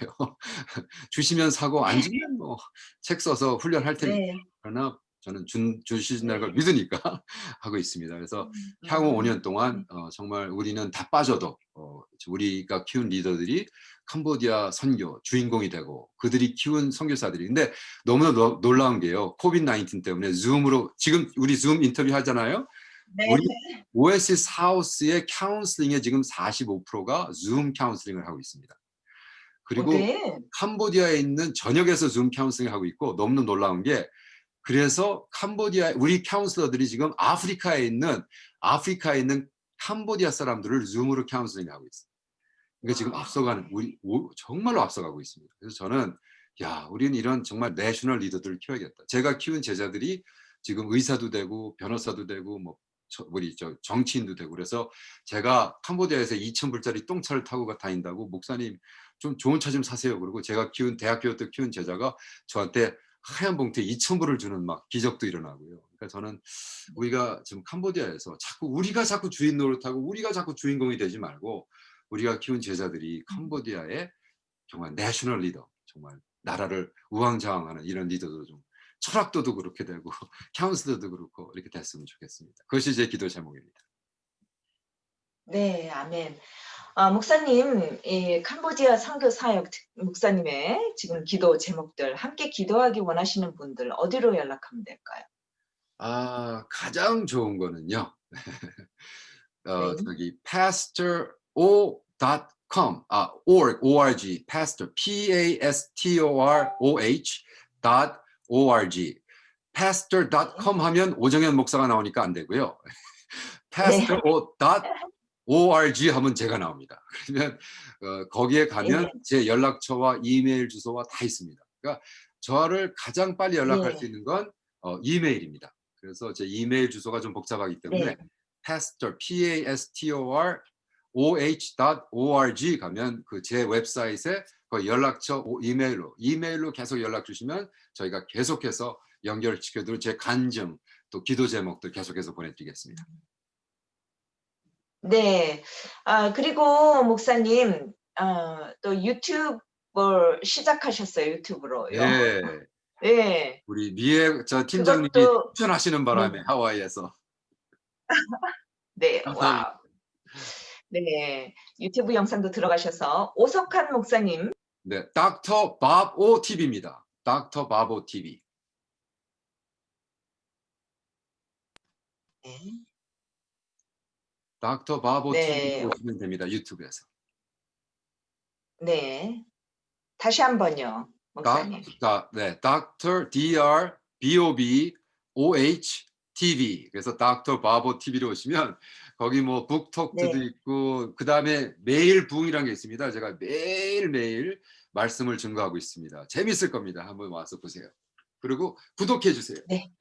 주시면 사고 안 주면 뭐 책 써서 훈련할 테니까. 네. 그러나 저는 주신다는 걸 네. 믿으니까 하고 있습니다. 그래서 향후 5년 동안 정말 우리는 다 빠져도 우리가 키운 리더들이 캄보디아 선교 주인공이 되고 그들이 키운 선교사들이 근데 너무나 놀라운 게요. 코비드 19 때문에 줌으로 지금 우리 줌 인터뷰 하잖아요. 네. 우리 오에시스 하우스의 카운슬링의 지금 45%가 줌 카운슬링을 하고 있습니다. 그리고 네. 캄보디아에 있는 전역에서 줌 카운슬링을 하고 있고 너무 놀라운 게 그래서 캄보디아 우리 카운슬러들이 지금 아프리카에 있는 캄보디아 사람들을 줌으로 카운슬링하고 있어요. 그러니까 지금 앞서가는 우리 정말로 앞서가고 있습니다. 그래서 저는 야, 우리는 이런 정말 내셔널 리더들을 키워야겠다. 제가 키운 제자들이 지금 의사도 되고 변호사도 되고 뭐 우리 정치인도 되고 그래서 제가 캄보디아에서 2,000불짜리 똥차를 타고 다닌다고 목사님 좀 좋은 차 좀 사세요. 그리고 제가 키운 대학교 때 키운 제자가 저한테 하얀 봉투에 2,000불을 주는 막 기적도 일어나고요. 그러니까 저는 우리가 지금 캄보디아에서 우리가 자꾸 주인 노릇하고 우리가 자꾸 주인공이 되지 말고 우리가 키운 제자들이 캄보디아의 정말 내셔널 리더, 정말 나라를 우왕좌왕하는 이런 리더도 좀 철학도도 그렇게 되고 카운슬러도 그렇고 이렇게 됐으면 좋겠습니다. 그것이 제 기도 제목입니다. 네. 아멘. 목사님, 이 캄보디아 선교 사역 목사님의 지금 기도 제목들 함께 기도하기 원하시는 분들 어디로 연락하면 될까요? 가장 좋은 거는요. 네. 저기 pastor.o.com org pastor pastor.org pastor.com 하면 오정현 목사가 나오니까 안 되고요. 네. pastor.org 하면 제가 나옵니다. 그러면 거기에 가면 예. 제 연락처와 이메일 주소와 다 있습니다. 그러니까 저를 가장 빨리 연락할 수 예. 있는 건 이메일입니다. 그래서 제 이메일 주소가 좀 복잡하기 네. 때문에 pastor pastor.oh.org 가면 그 제 웹사이트에 그 연락처 이메일로 계속 연락 주시면 저희가 계속해서 연결시켜드릴 제 간증 또 기도 제목들 계속해서 보내드리겠습니다. 네. 그리고 목사님 또 유튜브를 시작하셨어요, 유튜브로요. 네. 네. 우리 미애 팀장님이 그것도 추천하시는 네. 바람에 하와이에서 네. 감사합니다. 와. 네. 유튜브 영상도 들어가셔서 오석환 목사님 네, 닥터 밥오 TV입니다. 닥터 밥오 TV. 네. 닥터 밥오 TV 네. 보시면 됩니다. 유튜브에서. 네. 다시 한번요, 목사님. 네, 닥터 DR BOB OH TV. 그래서 닥터 바보 TV로 오시면 거기 뭐 북톡도 네. 있고 그다음에 매일 부흥이라는 게 있습니다. 제가 매일매일 말씀을 증거하고 있습니다. 재밌을 겁니다. 한번 와서 보세요. 그리고 구독해 주세요. 네.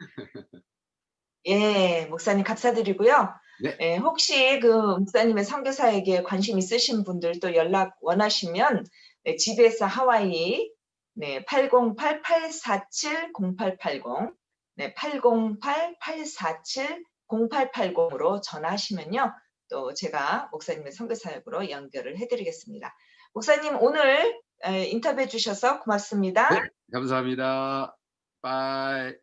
예. 목사님 감사드리고요. 네. 예, 혹시 그 목사님의 선교사에게 관심 있으신 분들 또 연락 원하시면 네, GBS 하와이 네, 808-847-0880 네, 808-847-0880으로 전화하시면요. 또 제가 목사님의 선교사역으로 연결을 해 드리겠습니다. 목사님 오늘 인터뷰해 주셔서 고맙습니다. 네. 감사합니다. 바이.